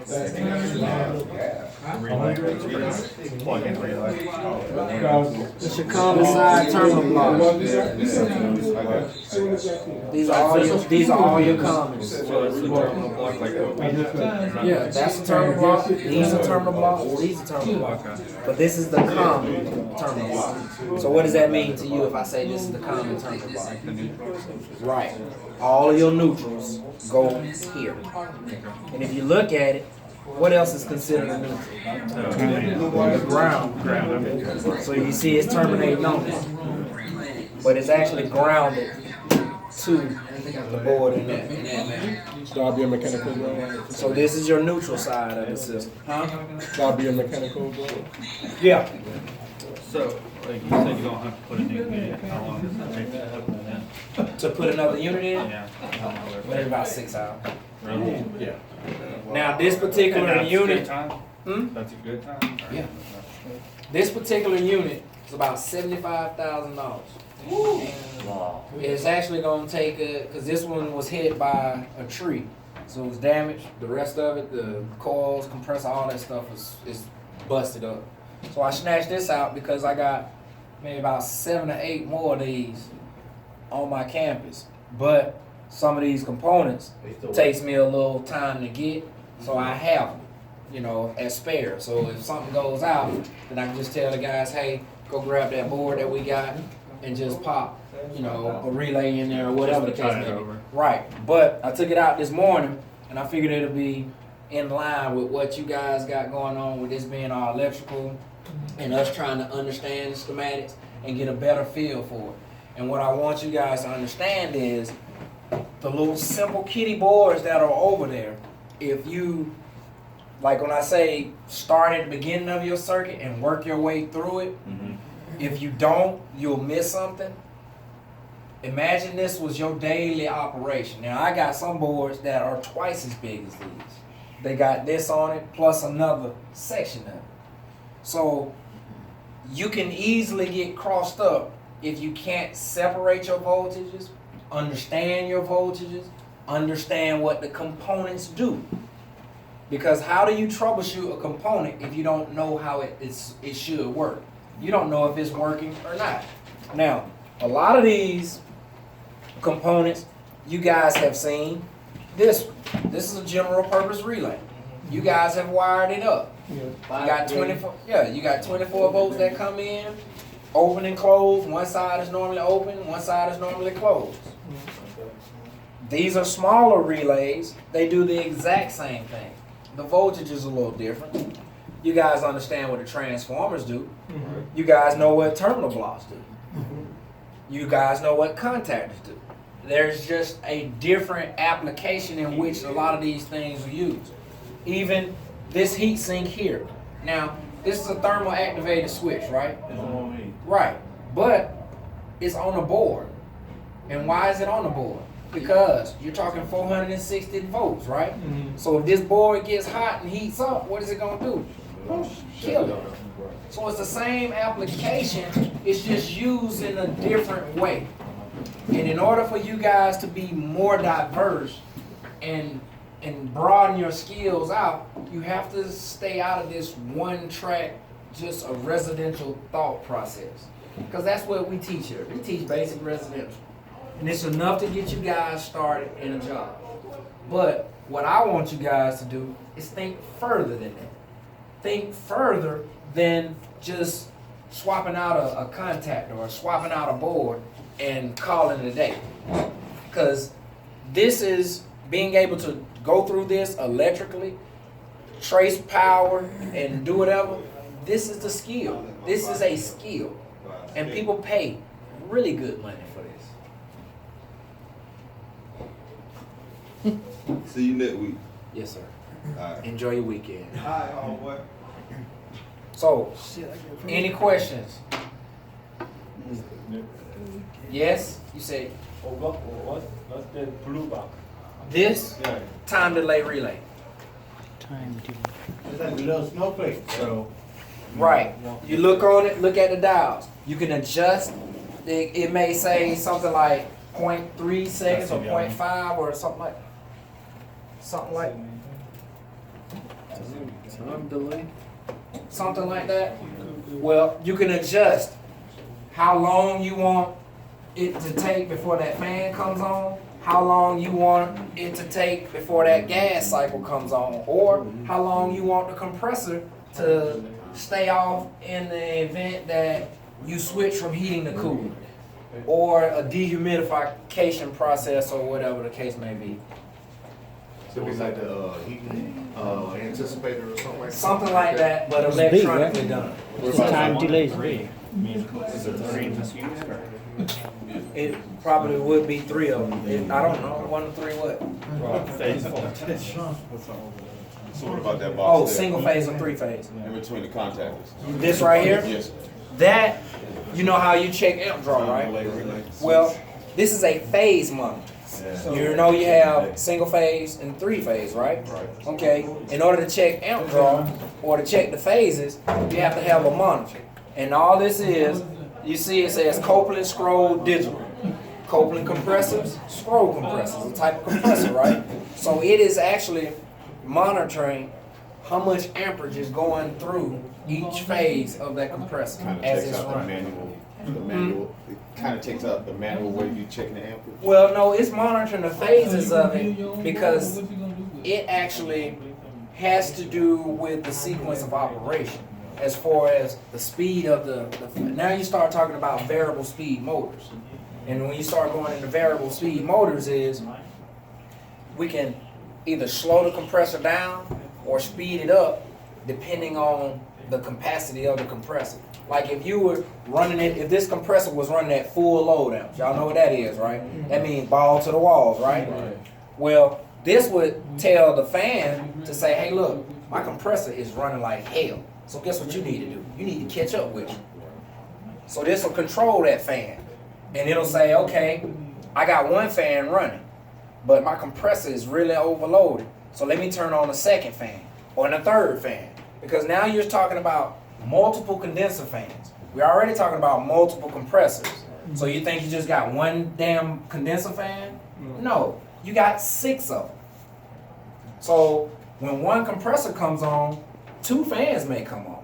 It's your common side terminal block. These are all your commons. Yeah, that's a terminal block. These are terminal blocks. These are terminal blocks. But this is the common terminal block. So what does that mean to you if I say this is the common terminal block? Right. All of your neutrals go here. And if you look at it, what else is considered a neutral? The ground. So you see it's terminating on it. But it's actually grounded to the board in that manner. That'll be a mechanical ground. So this is your neutral side of the system. Huh? That'll be a mechanical ground. Yeah. So, like you said, you don't have to put a new unit. How long does that take to put it in? To put another unit in? Yeah. Maybe about 6 hours. Really? Yeah. Now this particular And that's unit, good time? That's a good time? Or- Yeah. This particular unit is about $75,000. Wow. It's actually gonna take because this one was hit by a tree, so it was damaged. The rest of it, the coils, compressor, all that stuff is busted up. So I snatched this out because I got maybe about 7 or 8 more of these on my campus. But some of these components takes me a little time to get, so I have them, you know, as spare. So if something goes out, then I can just tell the guys, hey, go grab that board that we got and just pop, you know, a relay in there or whatever the case may be. Right. But I took it out this morning and I figured it'll be in line with what you guys got going on with this being all electrical and us trying to understand the schematics and get a better feel for it. And what I want you guys to understand is the little simple kitty boards that are over there, if you, like when I say start at the beginning of your circuit and work your way through it, if you don't, you'll miss something. Imagine this was your daily operation. Now I got some boards that are twice as big as these. They got this on it plus another section of it. So you can easily get crossed up if you can't separate your voltages, understand your voltages, understand what the components do. Because how do you troubleshoot a component if you don't know how it should work? You don't know if it's working or not. Now, a lot of these components you guys have seen. This is a general purpose relay. You guys have wired it up. You got 24. Yeah, you got 24 volts that come in, open and close. One side is normally open, one side is normally closed. These are smaller relays. They do the exact same thing. The voltage is a little different. You guys understand what the transformers do. You guys know what terminal blocks do. You guys know what contactors do. There's just a different application in which a lot of these things are used. Even this heat sink here. Now, this is a thermal activated switch, right? Right. But it's on a board. And why is it on the board? Because you're talking 460 volts, right? So if this board gets hot and heats up, what is it going to do? Kill it. So it's the same application, it's just used in a different way. And in order for you guys to be more diverse and broaden your skills out, you have to stay out of this one track, just a residential thought process. Because that's what we teach here. We teach basic residential. And it's enough to get you guys started in a job. But what I want you guys to do is think further than that. Think further than just swapping out a contactor or swapping out a board and calling it a day. Because this is being able to go through this electrically, trace power, and do whatever. This is the skill. This is a skill. And people pay really good money for this. See you next week. Yes, sir. All right. Enjoy your weekend. All right, homeboy. So, any questions? Yes? You say, What's the blue box? this Yeah. time delay relay. It's like a little snowflake. So Right. You look on it, look at the dials. You can adjust. It may say something like 0.3 seconds or 0.5 or something like Time delay. something like that. Well, you can adjust how long you want it to take before that fan comes on, how long you want it to take before that gas cycle comes on, or how long you want the compressor to stay off in the event that you switch from heating to cooling, or a dehumidification process, or whatever the case may be. So it's like the anticipator or something like that? Something like that, but It's big, electronically right? done. What about Time like- delay is big. Is it 3 in this unit or? It probably would be 3 of them. I don't know, 1 to 3 what? Phase voltage. So what about that Oh, box there? single phase or 3 phase. In between the contactors? This right here, Yes. that, you know how you check amp draw, right? Well, this is a phase monitor. You know you have single phase and 3 phase, right? Right. Okay, in order to check amp draw or to check the phases, you have to have a monitor. And all this is, you see it says Copeland scroll digital. Copeland compressors, scroll compressors, a type of compressor, right? So it is actually monitoring how much amperage is going through each phase of that compressor Kind of as takes it's out the running. manual, it kind of takes out the manual way you checking the amperage. Well, no, it's monitoring the phases of it because it actually has to do with the sequence of operation as far as the speed of the now you start talking about variable speed motors. And when you start going into variable speed motors is we can either slow the compressor down or speed it up depending on the capacity of the compressor. Like if you were running it, if this compressor was running at full load amps, y'all know what that is, right? That means ball to the walls, right? Well, this would tell the fan to say, hey look, my compressor is running like hell. So guess what you need to do? You need to catch up with it. So this will control that fan. And it'll say, okay, I got 1 fan running, but my compressor is really overloaded. So let me turn on a 2nd fan or a 3rd fan. Because now you're talking about multiple condenser fans. We're already talking about multiple compressors. So you think you just got 1 damn condenser fan? No, you got 6 of them. So when 1 compressor comes on, 2 fans may come on.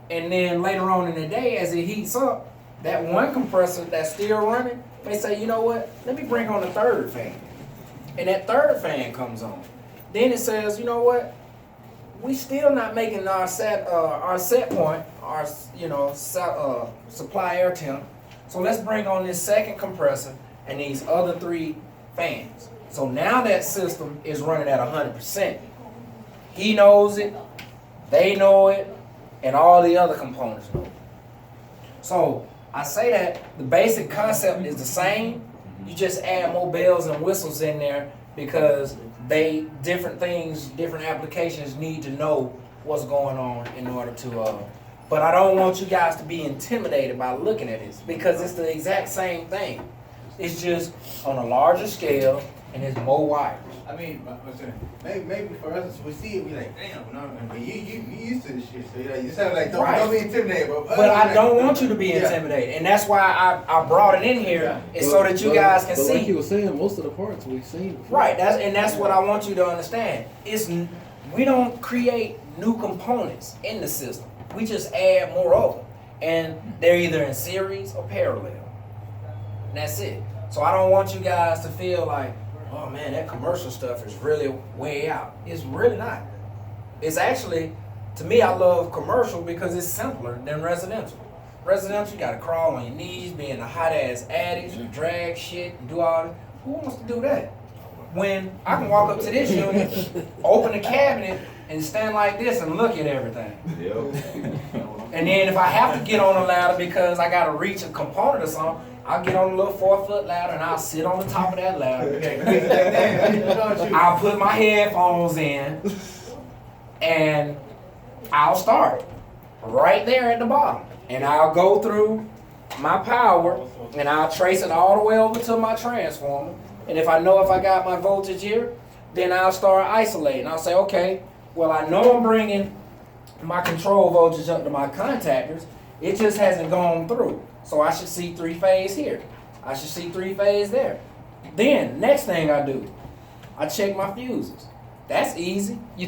And then later on in the day, as it heats up, that 1 compressor that's still running may say, you know what, let me bring on a 3rd fan. And that 3rd fan comes on. Then it says, you know what, we still not making our set point, our supply air temp. So let's bring on this 2nd compressor and these other 3 fans. So now that system is running at 100%. He knows it, they know it, and all the other components know it. So I say that the basic concept is the same. You just add more bells and whistles in there because different things, different applications need to know what's going on in order to. But I don't want you guys to be intimidated by looking at this because it's the exact same thing. It's just on a larger scale and it's more wires. I mean, maybe for us, we see it, we like, damn, no, I mean, you used to this shit, so you sound like, don't be intimidated. But I don't want you to be intimidated, and that's why I brought it in here, is so that you guys can But like you see. were saying, most of the parts we've seen before. Right, that's what I want you to understand. We don't create new components in the system. We just add more of them, and they're either in series or parallel. And that's it. So I don't want you guys to feel like, oh man, that commercial stuff is really way out. It's really not. It's actually, to me, I love commercial because it's simpler than residential. Residential, you gotta crawl on your knees, be in the hot ass attics, and drag shit, and do all that. Who wants to do that? When I can walk up to this unit, open the cabinet, and stand like this and look at everything. And then if I have to get on a ladder because I gotta reach a component or something, I'll get on a little 4-foot ladder and I'll sit on the top of that ladder. I'll put my headphones in and I'll start right there at the bottom. And I'll go through my power and I'll trace it all the way over to my transformer. And if I know if I got my voltage here, then I'll start isolating. I'll say, okay, well, I know I'm bringing my control voltage up to my contactors. It just hasn't gone through. So I should see 3-phase here. I should see 3-phase there. Then, next thing I do, I check my fuses. That's easy. You